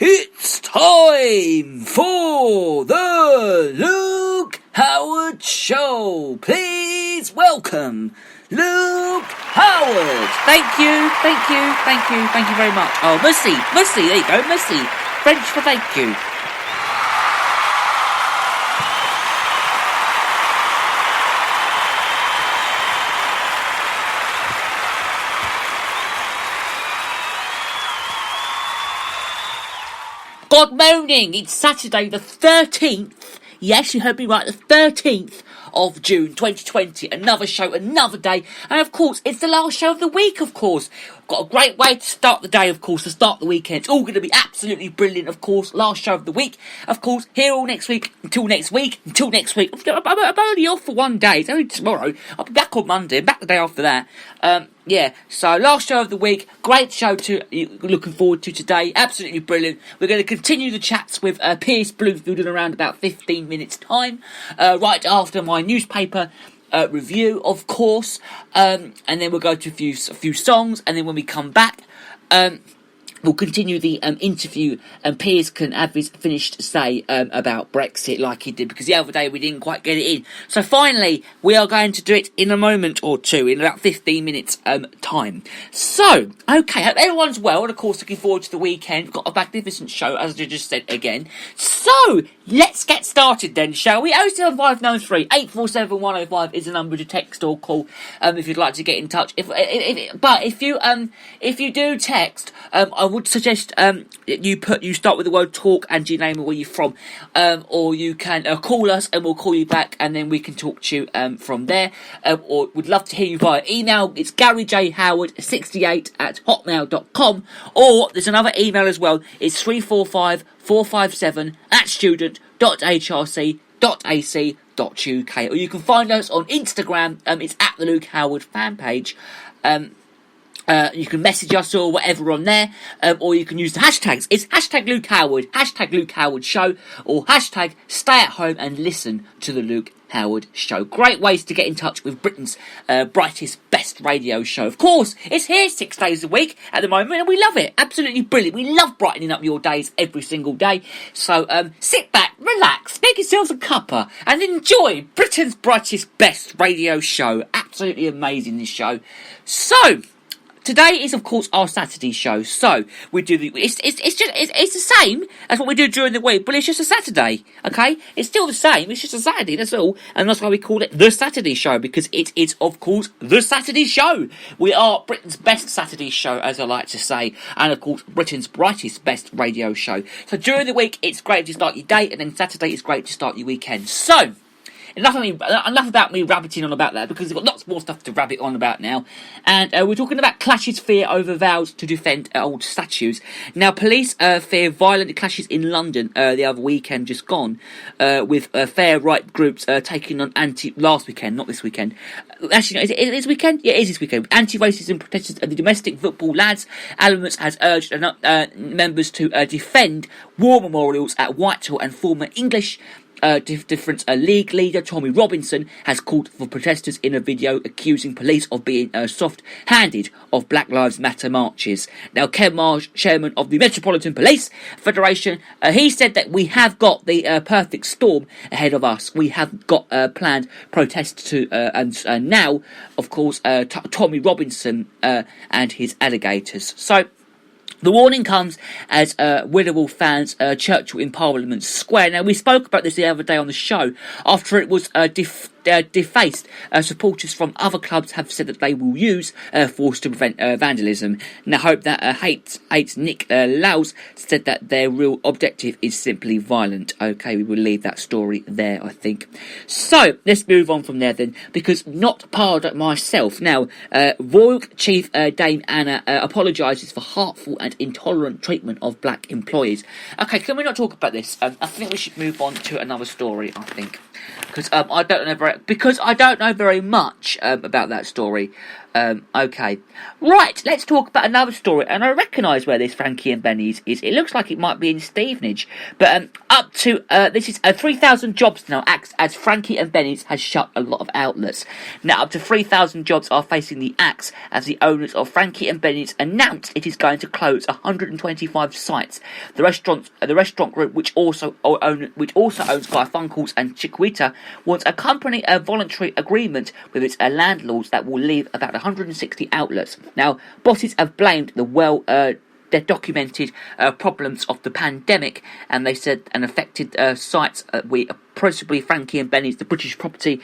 It's time for the Luke Howard Show. Please welcome Luke Howard. Thank you very much. Oh, Mussy, there you go, Mussy. French for thank you. God morning, it's Saturday the 13th. Yes, you heard me right, the 13th of June 2020. Another show, another day. And of course, it's the last show of the week, of course. Got a great way to start the day, of course, to start the weekend. It's all going to be absolutely brilliant, of course. Last show of the week. Of course, here all next week. Until next week. I'm only off for one day. It's only tomorrow. I'll be back on Monday. Back the day after that. Yeah, so last show of the week. Great show to looking forward to today. Absolutely brilliant. We're going to continue the chats with Piers Bloomfield in around about 15 minutes time. Right after my newspaper review, of course. And then we'll go to a few songs. And then when we come back, we'll continue the interview, and Piers can have his finished say about Brexit like he did, because the other day we didn't quite get it in. So finally, we are going to do it in a moment or two, in about 15 minutes time. So, okay, hope everyone's well, and of course looking forward to the weekend. We've got a magnificent show, as I just said again. So, let's get started then, shall we? 07593 847 105 is the number to text or call if you'd like to get in touch. But if you do text, I would suggest you start with the word talk and your name and where you're from, or you can call us and we'll call you back, and then we can talk to you from there, or would love to hear you via email. It's garyjhoward68@hotmail.com, or there's another email as well. It's 345-457@student.hrc.ac.uk, or you can find us on Instagram. It's at the Luke Howard fan page. You can message us or whatever on there, or you can use the hashtags. It's hashtag Luke Howard, hashtag Luke Howard Show, or hashtag stay at home and listen to the Luke Howard Show. Great ways to get in touch with Britain's brightest, best radio show. Of course, it's here 6 days a week at the moment, and we love it. Absolutely brilliant. We love brightening up your days every single day. So sit back, relax, make yourselves a cuppa, and enjoy Britain's brightest, best radio show. Absolutely amazing, this show. So, today is, of course, our Saturday show. So we do it's the same as what we do during the week, but it's just a Saturday. Okay, it's still the same. It's just a Saturday. That's all, and that's why we call it the Saturday Show, because it is, of course, the Saturday Show. We are Britain's best Saturday show, as I like to say, and of course, Britain's brightest, best radio show. So during the week, it's great to start your day, and then Saturday is great to start your weekend. So, enough about me rabbiting on about that, because we've got lots more stuff to rabbit on about now. And we're talking about clashes fear over vows to defend old statues. Now, police fear violent clashes in London the other weekend just gone, with fair right groups taking on last weekend, not this weekend. Actually, no, is it this weekend? Yeah, it is this weekend. Anti-racism protesters of the domestic football lads elements has urged members to defend war memorials at Whitehall, and former English difference league leader Tommy Robinson has called for protesters in a video accusing police of being soft-handed of Black Lives Matter marches. Now, Ken Marsh, chairman of the Metropolitan Police Federation, he said that we have got the perfect storm ahead of us. We have got planned protests and now, of course, Tommy Robinson and his alligators. So, the warning comes as Whittlewell fans Churchill in Parliament Square. Now, we spoke about this the other day on the show after it was defaced. Supporters from other clubs have said that they will use force to prevent vandalism. Now, I hope that Hates Nick Lowes said that their real objective is simply violent. Okay, we will leave that story there, I think. So, let's move on from there then, because not pardon myself. Now, Royal Chief Dame Anna apologises for harmful and intolerant treatment of black employees. Okay, can we not talk about this? I think we should move on to another story, I think. Because I don't know very much about that story. Okay. Right, let's talk about another story, and I recognise where this Frankie and Benny's is. It looks like it might be in Stevenage, but up to, this is 3,000 jobs now, as Frankie and Benny's has shut a lot of outlets. Now, up to 3,000 jobs are facing the axe, as the owners of Frankie and Benny's announced it is going to close 125 sites. The restaurant group, which also owns Garfunkel's and Chiquita, wants a company voluntary agreement with its landlords that will leave about 160 outlets. Now, bosses have blamed the documented problems of the pandemic, and they said an affected sites, principally Frankie and Benny's, the British Property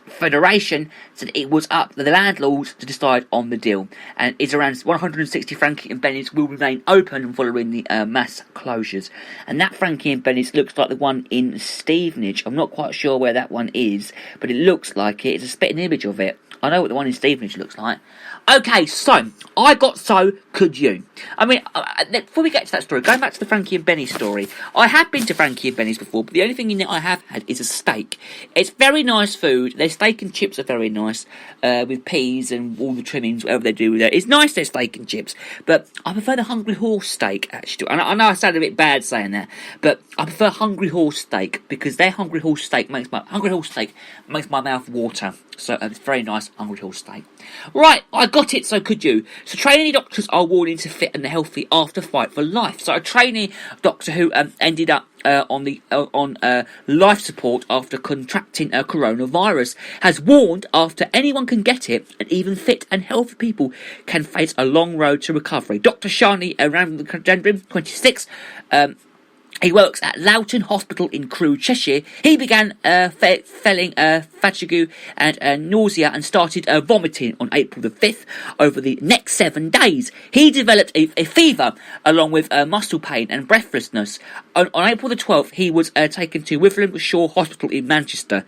Federation, said it was up to the landlords to decide on the deal, and it's around 160 Frankie and Benny's will remain open following the mass closures. And that Frankie and Benny's looks like the one in Stevenage. I'm not quite sure where that one is, but it looks like it. It's a spitting image of it. I know what the one in Stevenage looks like. Okay, so I got so could you. I mean, before we get to that story, going back to the Frankie and Benny story, I have been to Frankie and Benny's before, but the only thing in it I have had is a steak. It's very nice food. Their steak and chips are very nice, with peas and all the trimmings, whatever they do with it. It's nice, their steak and chips, but I prefer the Hungry Horse steak, actually. I know I sound a bit bad saying that, but I prefer Hungry Horse steak, because their Hungry Horse steak makes my mouth water. So it's very nice Hungry Horse steak. Right, I got it, so could you. So trainee doctors are warning to fit and healthy after fight for life. So a trainee doctor who ended up on life support after contracting coronavirus has warned after anyone can get it, and even fit and healthy people can face a long road to recovery. Dr. Shani Ramachandran, 26, he works at Loughton Hospital in Crewe, Cheshire. He began feeling fatigue and nausea and started vomiting on April the 5th. Over the next 7 days, he developed a fever along with muscle pain and breathlessness. On April the 12th, he was taken to Witherland Shaw Hospital in Manchester.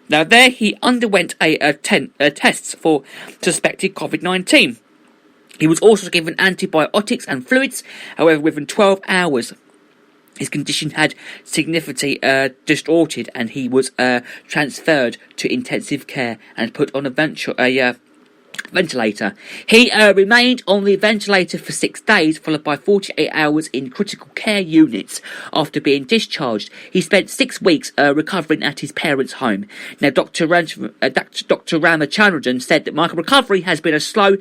Now there he underwent tests for suspected COVID-19. He was also given antibiotics and fluids. However, within 12 hours, his condition had significantly distorted, and he was transferred to intensive care and put on a ventilator. He remained on the ventilator for 6 days, followed by 48 hours in critical care units. After being discharged, he spent 6 weeks recovering at his parents' home. Now, Dr. Ramachandran said that my recovery has been a slow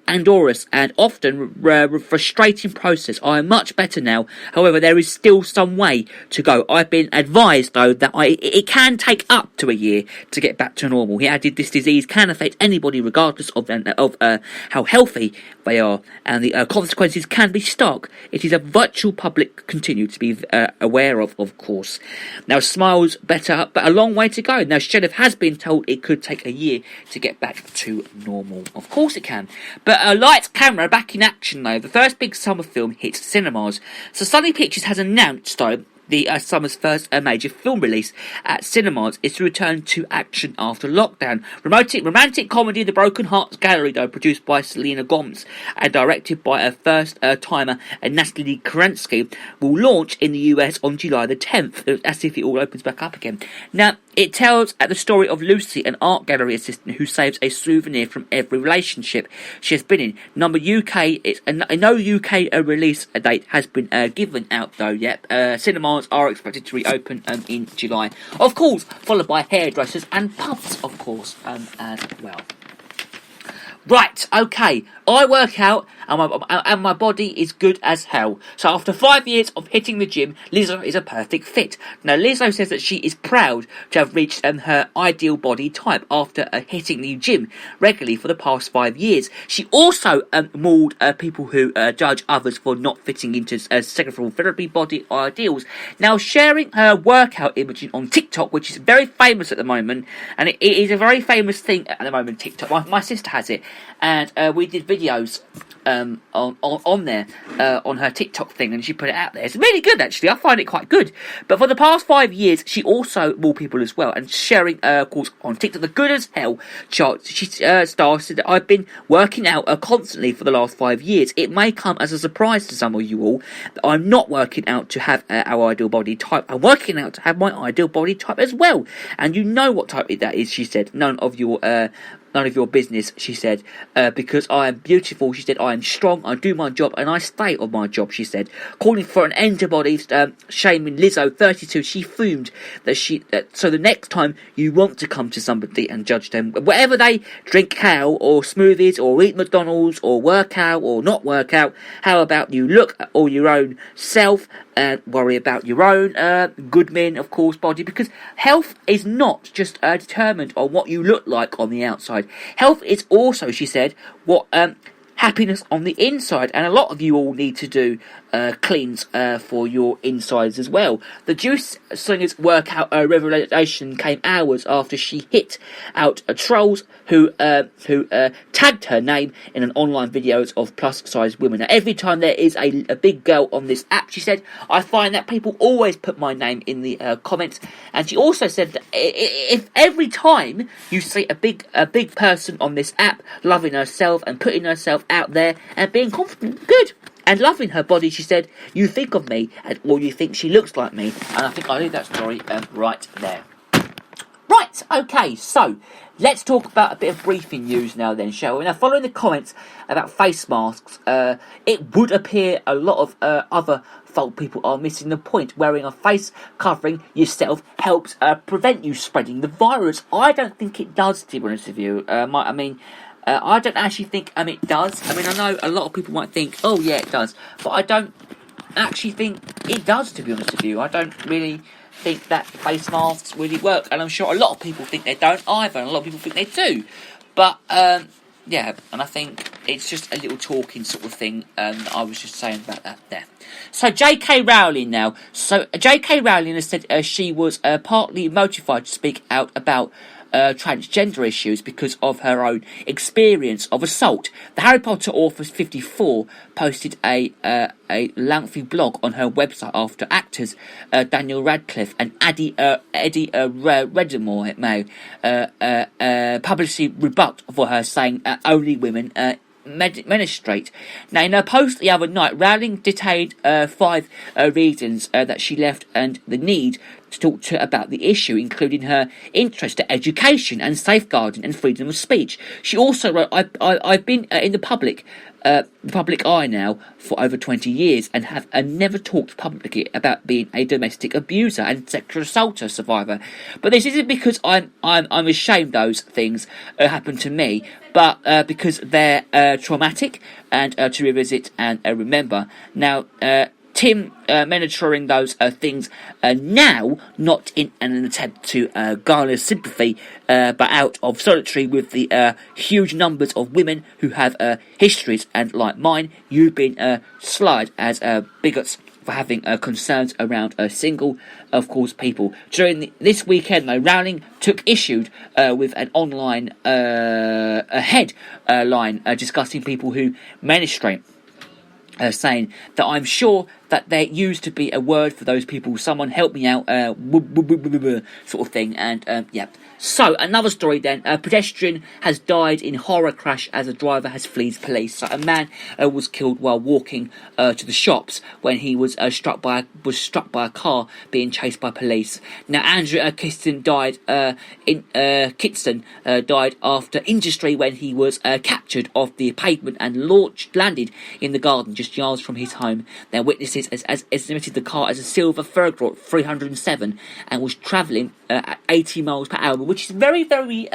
arduous and often frustrating process. I am much better now. However, there is still some way to go. I've been advised, though, that it can take up to a year to get back to normal. He added this disease can affect anybody regardless of how healthy they are, and the consequences can be stark. It is a virtual public continue to be aware of course. Now, smiles better, but a long way to go. Now, Sheriff has been told it could take a year to get back to normal. Of course it can. But lights, camera, back in action though. The first big summer film hits cinemas. So Sony Pictures has announced though the summer's first major film release at cinemas is to return to action after lockdown. Romantic comedy The Broken Hearts Gallery, though, produced by Selena Gomez and directed by a first-timer Natalie Kerensky, will launch in the US on July the 10th, as if it all opens back up again. Now, it tells the story of Lucy, an art gallery assistant who saves a souvenir from every relationship she has been in. No UK release date has been given out though yet. Cinemas are expected to reopen in July, of course, followed by hairdressers and pubs, of course, as well. Right, okay, I work out and my body is good as hell. So after 5 years of hitting the gym, Lizzo is a perfect fit. Now, Lizzo says that she is proud to have reached her ideal body type after hitting the gym regularly for the past 5 years. She also mauled people who judge others for not fitting into sexual therapy body ideals. Now, sharing her workout imaging on TikTok, which is very famous at the moment, and it is a very famous thing at the moment, TikTok. My sister has it, and we did videos on there on her TikTok thing, and she put it out there. It's really good, actually. I find it quite good. But for the past 5 years, she also mauled people as well, and sharing, of course, on TikTok the good as hell chart. She started that I've been working out constantly for the last 5 years. It may come as a surprise to some of you all that I'm not working out to have our ideal body type. I'm working out to have my ideal body type as well. And you know what type that is, she said. None of your none of your business, she said, because I am beautiful, she said, I am strong, I do my job, and I stay on my job, she said. Calling for an end to body shaming, Lizzo, 32, she fumed so the next time you want to come to somebody and judge them, whatever they drink kale or smoothies or eat McDonald's or work out or not work out, how about you look at all your own self and worry about your own good men, of course, body, because health is not just determined on what you look like on the outside. Health is also, she said, what happiness on the inside, and a lot of you all need to do cleans for your insides as well. The Juice Slinger's workout revelation came hours after she hit out trolls who tagged her name in an online videos of plus-size women. Now, every time there is a big girl on this app, she said, I find that people always put my name in the comments. And she also said that if every time you see a big person on this app loving herself and putting herself out there and being confident, good, and loving her body, she said, you think of me, or you think she looks like me. And I think I'll leave that story right there. Right, okay, so let's talk about a bit of briefing news now then, shall we? Now, following the comments about face masks, it would appear a lot of other folk people are missing the point. Wearing a face covering yourself helps prevent you spreading the virus. I don't think it does, to be honest with you. I don't actually think it does. I mean, I know a lot of people might think, oh yeah, it does. But I don't actually think it does, to be honest with you. I don't really think that face masks really work. And I'm sure a lot of people think they don't either. And a lot of people think they do. But, yeah, and I think it's just a little talking sort of thing. I was just saying about that there. So J.K. Rowling now. So J.K. Rowling has said she was partly motivated to speak out about transgender issues because of her own experience of assault. The Harry Potter author 54 posted a lengthy blog on her website after actors Daniel Radcliffe and Eddie Redmayne publicly rebut for her, saying only women menstruate. Now, in her post the other night, Rowling detailed 5 reasons that she left and the need to talk to about the issue, including her interest in education and safeguarding and freedom of speech. She also wrote, I've been in the public eye now for over 20 years and have never talked publicly about being a domestic abuser and sexual assaulter survivor. But this isn't because I'm ashamed those things happened to me, but because they're traumatic and to revisit and remember. Now, Tim monitoring those things now, not in an attempt to garner sympathy, but out of solidarity with the huge numbers of women who have histories, and like mine, you've been slighted as bigots for having concerns around a single, of course, people. During this weekend, though, Rowling took issue with an online headline discussing people who menstruate. Saying that I'm sure that there used to be a word for those people. Someone help me out, sort of thing. And yeah. So another story then. A pedestrian has died in horror crash as a driver has fled police. So a man was killed while walking to the shops when he was struck by a car being chased by police. Now Andrew Kitson died died after injury when he was captured off the pavement and landed in the garden just yards from his home. Now witnesses as estimated the car as a silver Ferrari 307 and was travelling at 80 miles per hour, which is very, very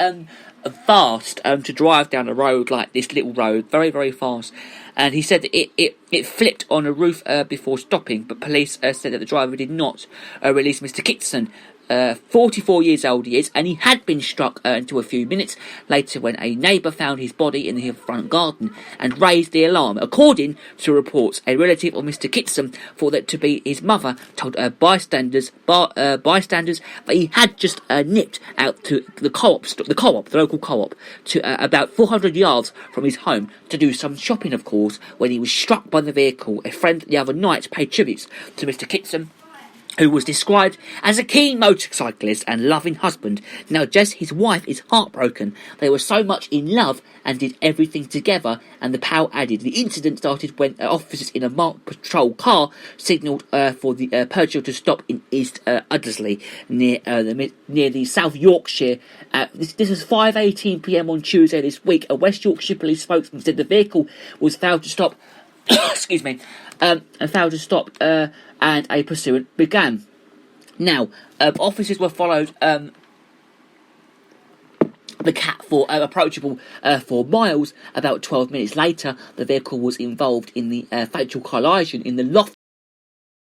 fast to drive down a road like this little road, very, very fast. And he said that it flipped on a roof before stopping, but police said that the driver did not release Mr. Kitson. 44 years old he is, and he had been struck until a few minutes later when a neighbour found his body in the front garden and raised the alarm. According to reports, a relative of Mr. Kitson thought that to be his mother told bystanders that he had just nipped out to the local co-op, to about 400 yards from his home to do some shopping, of course, when he was struck by the vehicle. A friend the other night paid tributes to Mr. Kitson who was described as a keen motorcyclist and loving husband. Now, Jess, his wife, is heartbroken. They were so much in love and did everything together, and the pal added. The incident started when officers in a marked patrol car signalled for the Peugeot to stop in East Uddersley, near the South Yorkshire. This is 5:18 p.m. on Tuesday this week. A West Yorkshire police spokesman said the vehicle was failed to stop. Excuse me. And failed to stop, and a pursuit began. Now, officers were followed the cat for approachable 4 miles. About 12 minutes later, the vehicle was involved in the fatal collision in the loft